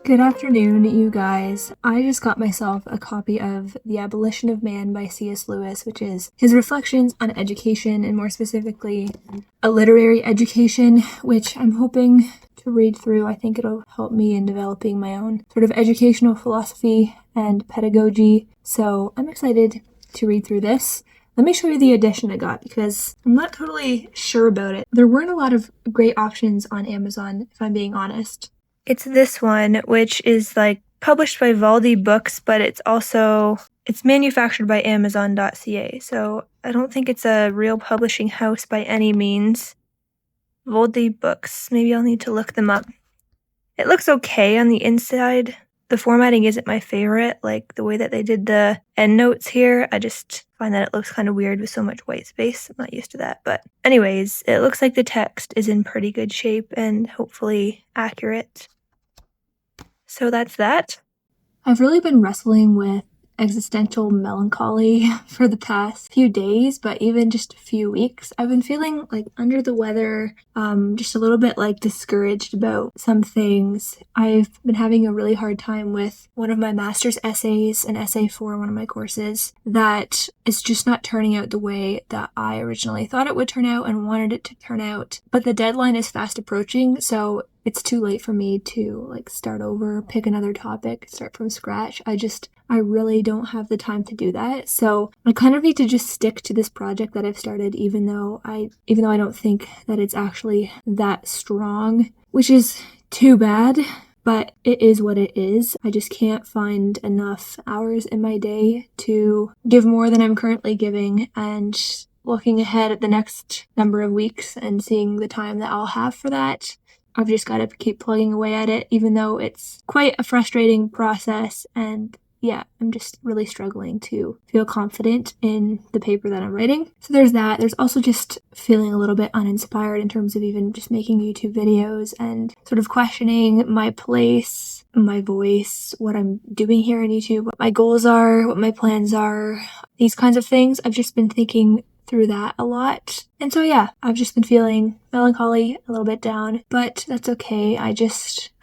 Good afternoon, you guys. I just got myself a copy of The Abolition of Man by C.S. Lewis, which is his reflections on education and more specifically a literary education, which I'm hoping to read through. I think it'll help me in developing my own sort of educational philosophy and pedagogy. So I'm excited to read through this. Let me show you the edition I got because I'm not totally sure about it. There weren't a lot of great options on Amazon, if I'm being honest. It's this one, which is published by Valdi Books, but it's manufactured by Amazon.ca. So I don't think it's a real publishing house by any means. Valdi Books. Maybe I'll need to look them up. It looks okay on the inside. The formatting isn't my favorite, like the way that they did the endnotes here. I just find that it looks kind of weird with so much white space. I'm not used to that. But anyways, it looks like the text is in pretty good shape and hopefully accurate. So that's that. I've really been wrestling with existential melancholy for the past few days, but even just a few weeks. I've been feeling under the weather, just a little bit discouraged about some things. I've been having a really hard time with one of my master's essays, an essay for one of my courses, that is just not turning out the way that I originally thought it would turn out and wanted it to turn out. But the deadline is fast approaching, so it's too late for me to start over, pick another topic, start from scratch. I really don't have the time to do that. So I kind of need to just stick to this project that I've started, even though I don't think that it's actually that strong, which is too bad, but it is what it is. I just can't find enough hours in my day to give more than I'm currently giving, and looking ahead at the next number of weeks and seeing the time that I'll have for that, I've just got to keep plugging away at it, even though it's quite a frustrating process. And yeah, I'm just really struggling to feel confident in the paper that I'm writing. So there's that. There's also just feeling a little bit uninspired in terms of even just making YouTube videos and sort of questioning my place, my voice, what I'm doing here on YouTube, what my goals are, what my plans are, these kinds of things. I've just been thinking through that a lot. And so yeah, I've just been feeling melancholy, a little bit down, but that's okay. I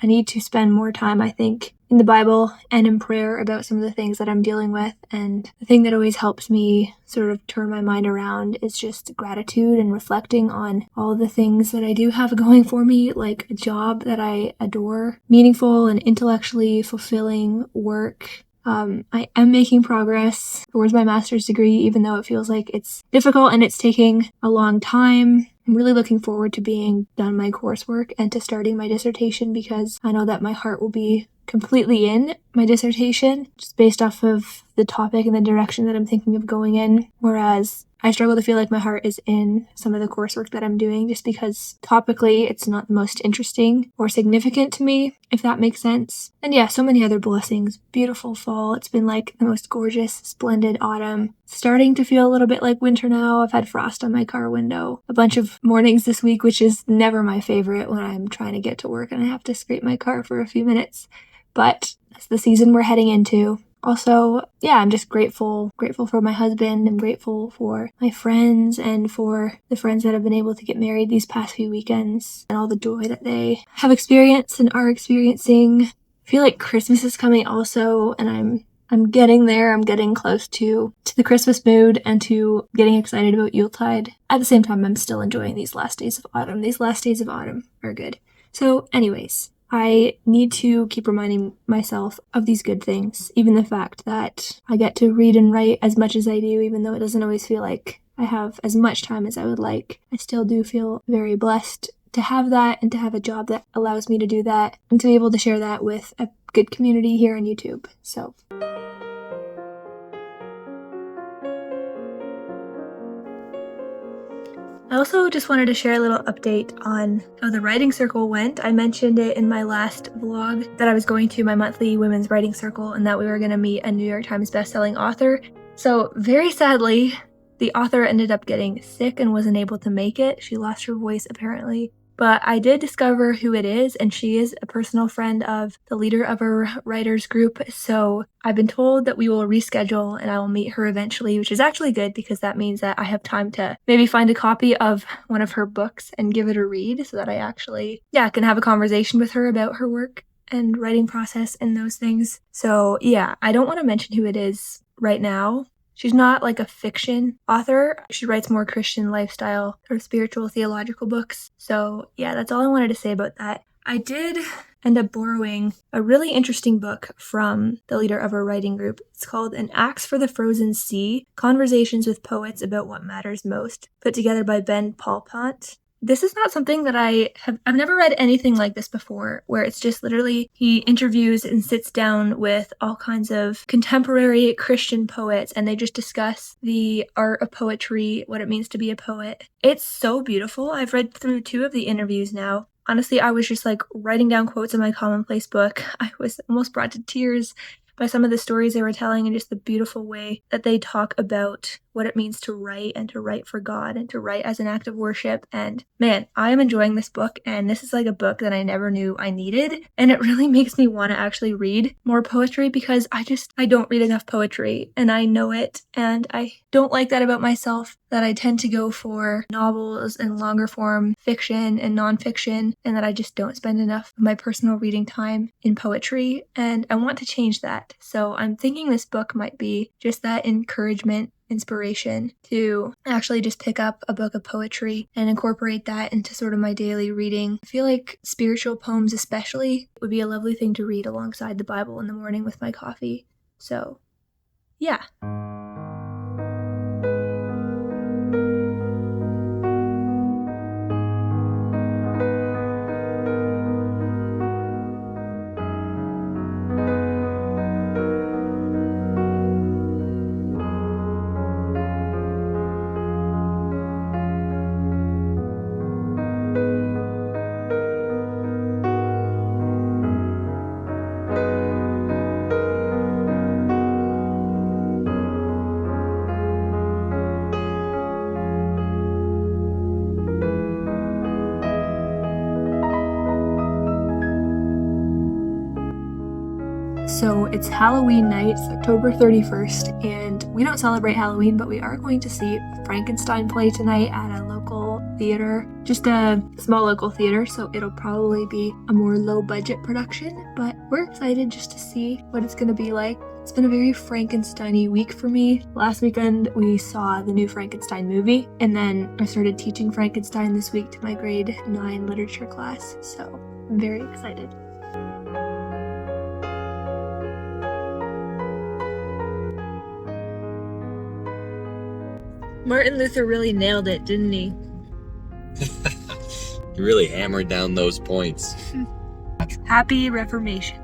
need to spend more time, I think, in the Bible and in prayer about some of the things that I'm dealing with. And the thing that always helps me sort of turn my mind around is just gratitude and reflecting on all the things that I do have going for me, like a job that I adore, meaningful and intellectually fulfilling work. I am making progress towards my master's degree, even though it feels like it's difficult and it's taking a long time. I'm really looking forward to being done my coursework and to starting my dissertation, because I know that my heart will be completely in my dissertation, just based off of the topic and the direction that I'm thinking of going in. Whereas I struggle to feel like my heart is in some of the coursework that I'm doing, just because topically it's not the most interesting or significant to me, if that makes sense. And yeah, so many other blessings. Beautiful fall. It's been the most gorgeous, splendid autumn. Starting to feel a little bit like winter now. I've had frost on my car window a bunch of mornings this week, which is never my favorite when I'm trying to get to work and I have to scrape my car for a few minutes. But that's the season we're heading into. Also, yeah, I'm just grateful for my husband. I'm grateful for my friends and for the friends that have been able to get married these past few weekends and all the joy that they have experienced and are experiencing. I feel like Christmas is coming also, and I'm getting there. I'm getting close to the Christmas mood and to getting excited about Yuletide. At the same time, I'm still enjoying these last days of autumn. These last days of autumn are good. So anyways, I need to keep reminding myself of these good things, even the fact that I get to read and write as much as I do, even though it doesn't always feel like I have as much time as I would like. I still do feel very blessed to have that and to have a job that allows me to do that and to be able to share that with a good community here on YouTube. So I also just wanted to share a little update on how the writing circle went. I mentioned it in my last vlog that I was going to my monthly women's writing circle and that we were going to meet a New York Times bestselling author. So very sadly, the author ended up getting sick and wasn't able to make it. She lost her voice apparently. But I did discover who it is, and she is a personal friend of the leader of our writers group. So I've been told that we will reschedule and I will meet her eventually, which is actually good because that means that I have time to maybe find a copy of one of her books and give it a read so that I actually, can have a conversation with her about her work and writing process and those things. So yeah, I don't want to mention who it is right now. She's not like a fiction author. She writes more Christian lifestyle or spiritual theological books. So yeah, that's all I wanted to say about that. I did end up borrowing a really interesting book from the leader of our writing group. It's called An Axe for the Frozen Sea, Conversations with Poets About What Matters Most, put together by Ben Palpont. This is not something that I've never read anything like this before, where it's just literally he interviews and sits down with all kinds of contemporary Christian poets and they just discuss the art of poetry, what it means to be a poet. It's so beautiful. I've read through 2 of the interviews now. Honestly, I was just like writing down quotes in my commonplace book. I was almost brought to tears by some of the stories they were telling and just the beautiful way that they talk about what it means to write and to write for God and to write as an act of worship. And man, I am enjoying this book, and this is like a book that I never knew I needed. And it really makes me want to actually read more poetry because I don't read enough poetry, and I know it. And I don't like that about myself, that I tend to go for novels and longer form fiction and nonfiction, and that I just don't spend enough of my personal reading time in poetry. And I want to change that. So I'm thinking this book might be just that encouragement, inspiration to actually just pick up a book of poetry and incorporate that into sort of my daily reading. I feel like spiritual poems especially would be a lovely thing to read alongside the Bible in the morning with my coffee. So, yeah. So it's Halloween night, it's October 31st, and we don't celebrate Halloween, but we are going to see a Frankenstein play tonight at a local theater, just a small local theater, so it'll probably be a more low-budget production, but we're excited just to see what it's going to be like. It's been a very Frankenstein-y week for me. Last weekend, we saw the new Frankenstein movie, and then I started teaching Frankenstein this week to my grade 9 literature class, so I'm very excited. Martin Luther really nailed it, didn't he? You really hammered down those points. Happy Reformation.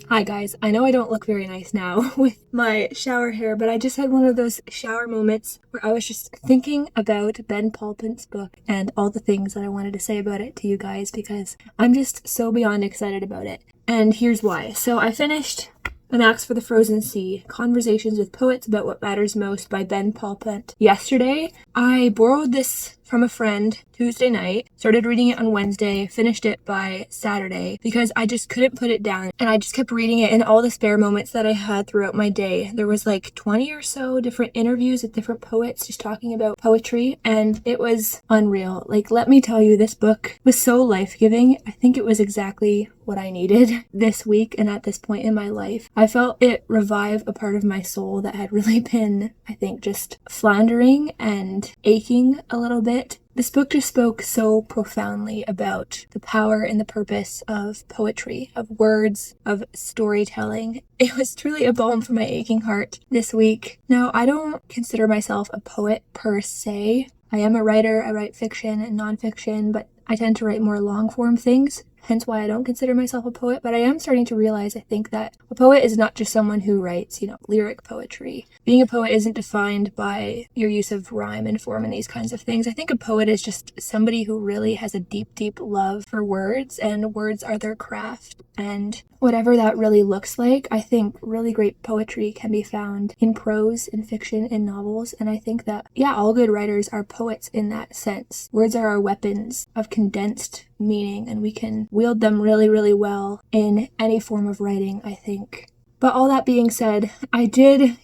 Hi guys, I know I don't look very nice now with my shower hair, but I just had one of those shower moments where I was just thinking about Ben Palpant's book and all the things that I wanted to say about it to you guys because I'm just so beyond excited about it. And here's why. So I finished An Axe for the Frozen Sea, Conversations with Poets About What Matters Most by Ben Palpant yesterday. I borrowed this from a friend Tuesday night, started reading it on Wednesday, finished it by Saturday because I just couldn't put it down. And I just kept reading it in all the spare moments that I had throughout my day. There was like 20 or so different interviews with different poets just talking about poetry, and it was unreal. Like, let me tell you, this book was so life-giving. I think it was exactly what I needed this week and at this point in my life. I felt it revive a part of my soul that had really been, I think, just floundering and aching a little bit. This book just spoke so profoundly about the power and the purpose of poetry, of words, of storytelling. It was truly a balm for my aching heart this week. Now, I don't consider myself a poet per se. I am a writer. I write fiction and nonfiction, but I tend to write more long-form things. Hence why I don't consider myself a poet, but I am starting to realize, I think, that a poet is not just someone who writes, lyric poetry. Being a poet isn't defined by your use of rhyme and form and these kinds of things. I think a poet is just somebody who really has a deep, deep love for words, and words are their craft. And whatever that really looks like, I think really great poetry can be found in prose, in fiction, in novels, and I think that, all good writers are poets in that sense. Words are our weapons of condensed meaning, and we can wield them really, really well in any form of writing, I think. But all that being said, I did,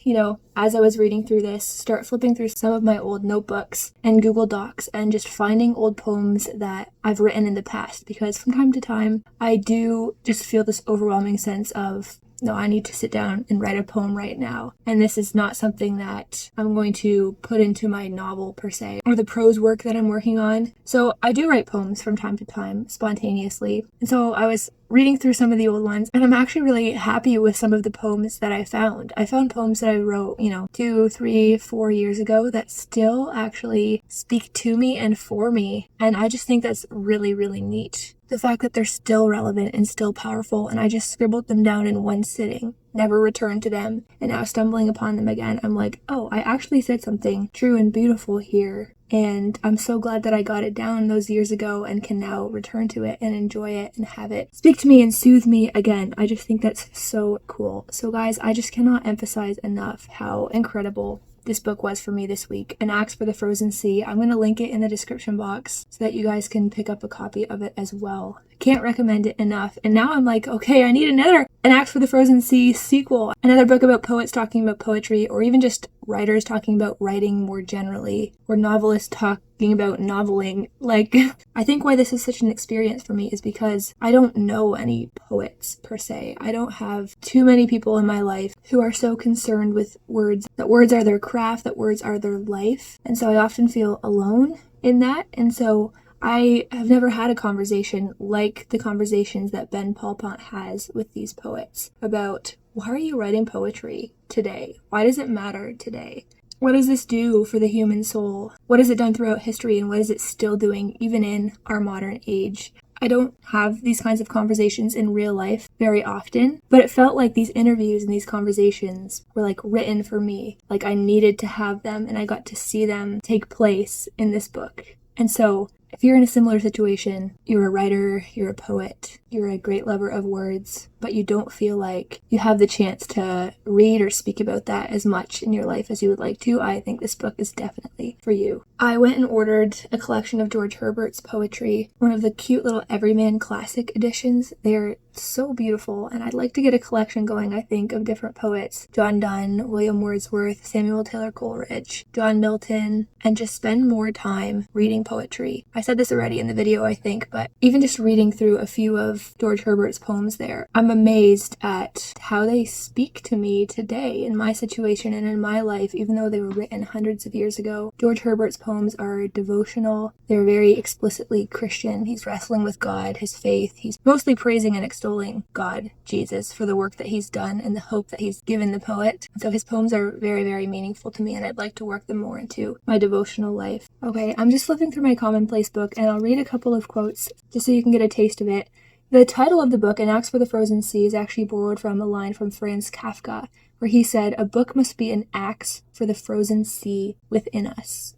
as I was reading through this, start flipping through some of my old notebooks and Google Docs and just finding old poems that I've written in the past, because from time to time, I do just feel this overwhelming sense of, no, I need to sit down and write a poem right now. And this is not something that I'm going to put into my novel per se, or the prose work that I'm working on. So I do write poems from time to time, spontaneously. And so I was reading through some of the old ones, and I'm actually really happy with some of the poems that I found. I found poems that I wrote, 2, 3, 4 years ago that still actually speak to me and for me. And I just think that's really, really neat. The fact that they're still relevant and still powerful, and I just scribbled them down in one sitting, never returned to them, and now stumbling upon them again, I'm like, oh, I actually said something true and beautiful here. And I'm so glad that I got it down those years ago and can now return to it and enjoy it and have it speak to me and soothe me again. I just think that's so cool. So guys, I just cannot emphasize enough how incredible this book was for me this week. An Axe for the Frozen Sea. I'm going to link it in the description box so that you guys can pick up a copy of it as well. I can't recommend it enough. And now I'm like, okay, I need another An Axe for the Frozen Sea sequel. Another book about poets talking about poetry, or even just writers talking about writing more generally, or novelists talking about noveling. Like, I think why this is such an experience for me is because I don't know any poets per se. I don't have too many people in my life who are so concerned with words, that words are their craft, that words are their life. And so I often feel alone in that. And so I have never had a conversation like the conversations that Ben Paulpont has with these poets about, why are you writing poetry today? Why does it matter today? What does this do for the human soul? What has it done throughout history, and what is it still doing even in our modern age? I don't have these kinds of conversations in real life very often, but it felt like these interviews and these conversations were like written for me. Like I needed to have them, and I got to see them take place in this book. And so if you're in a similar situation, you're a writer, you're a poet, you're a great lover of words, but you don't feel like you have the chance to read or speak about that as much in your life as you would like to, I think this book is definitely for you. I went and ordered a collection of George Herbert's poetry, one of the cute little Everyman Classic editions. They're so beautiful, and I'd like to get a collection going, I think, of different poets. John Donne, William Wordsworth, Samuel Taylor Coleridge, John Milton, and just spend more time reading poetry. I said this already in the video, I think, but even just reading through a few of George Herbert's poems there, I'm amazed at how they speak to me today in my situation and in my life, even though they were written hundreds of years ago. George Herbert's poems are devotional. They're very explicitly Christian. He's wrestling with God, his faith. He's mostly praising and extolling God, Jesus, for the work that he's done and the hope that he's given the poet. So his poems are very, very meaningful to me, and I'd like to work them more into my devotional life. Okay, I'm just flipping through my commonplace book, and I'll read a couple of quotes just so you can get a taste of it. The title of the book, An Axe for the Frozen Sea, is actually borrowed from a line from Franz Kafka, where he said, "A book must be an axe for the frozen sea within us."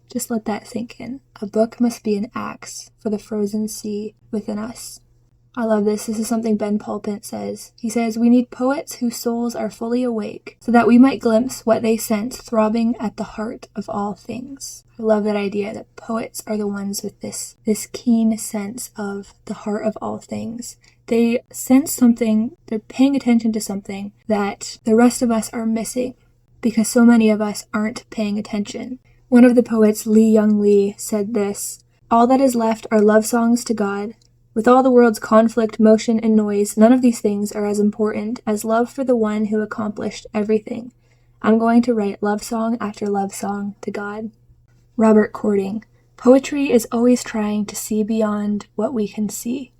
Just let that sink in. A book must be an axe for the frozen sea within us. I love this. This is something Ben Pulpit says. He says, "We need poets whose souls are fully awake, so that we might glimpse what they sense throbbing at the heart of all things." I love that idea that poets are the ones with this keen sense of the heart of all things. They sense something, they're paying attention to something that the rest of us are missing because so many of us aren't paying attention. One of the poets, Lee Young Lee, said this, "All that is left are love songs to God. With all the world's conflict, motion, and noise, none of these things are as important as love for the one who accomplished everything. I'm going to write love song after love song to God." Robert Cording, "Poetry is always trying to see beyond what we can see."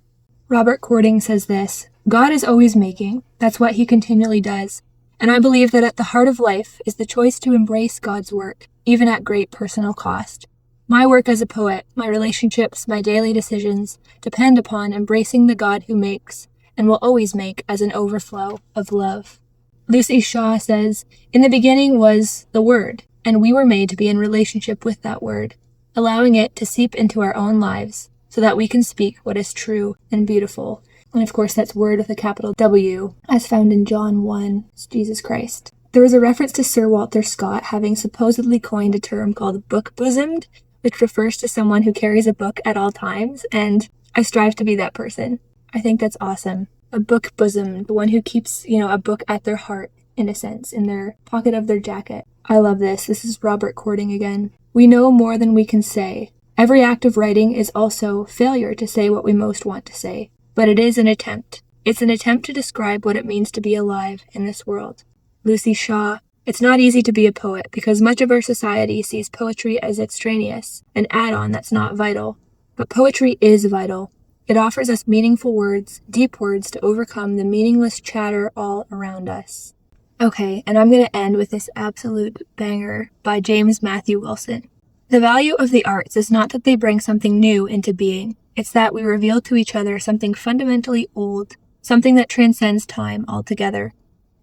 Robert Cording says this, "God is always making. That's what he continually does. And I believe that at the heart of life is the choice to embrace God's work, even at great personal cost. My work as a poet, my relationships, my daily decisions depend upon embracing the God who makes and will always make as an overflow of love." Lucy Shaw says, "In the beginning was the Word, and we were made to be in relationship with that Word, allowing it to seep into our own lives so that we can speak what is true and beautiful." And of course, that's Word with a capital W, as found in John 1, it's Jesus Christ. There was a reference to Sir Walter Scott having supposedly coined a term called book-bosomed, which refers to someone who carries a book at all times, and I strive to be that person. I think that's awesome. A book-bosomed, the one who keeps, a book at their heart, in a sense, in their pocket of their jacket. I love this. This is Robert Cording again. "We know more than we can say. Every act of writing is also failure to say what we most want to say, but it is an attempt. It's an attempt to describe what it means to be alive in this world." Lucy Shaw, "It's not easy to be a poet because much of our society sees poetry as extraneous, an add-on that's not vital. But poetry is vital. It offers us meaningful words, deep words to overcome the meaningless chatter all around us." Okay, and I'm going to end with this absolute banger by James Matthew Wilson. "The value of the arts is not that they bring something new into being. It's that we reveal to each other something fundamentally old, something that transcends time altogether.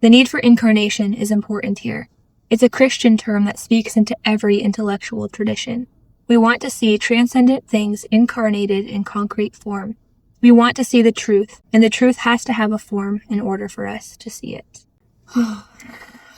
The need for incarnation is important here. It's a Christian term that speaks into every intellectual tradition. We want to see transcendent things incarnated in concrete form. We want to see the truth, and the truth has to have a form in order for us to see it."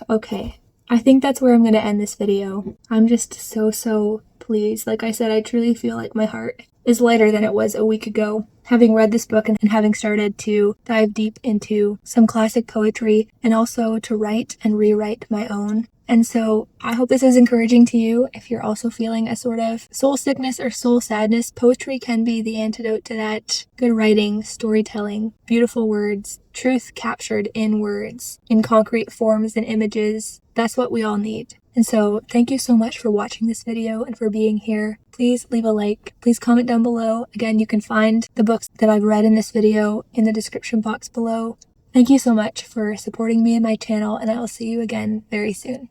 Okay, I think that's where I'm going to end this video. I'm just so pleased. Like I said, I truly feel like my heart is lighter than it was a week ago, having read this book and having started to dive deep into some classic poetry and also to write and rewrite my own. And so I hope this is encouraging to you. If you're also feeling a sort of soul sickness or soul sadness, poetry can be the antidote to that. Good writing, storytelling, beautiful words, truth captured in words, in concrete forms and images. That's what we all need. And so thank you so much for watching this video and for being here. Please leave a like. Please comment down below. Again, you can find the books that I've read in this video in the description box below. Thank you so much for supporting me and my channel, and I will see you again very soon.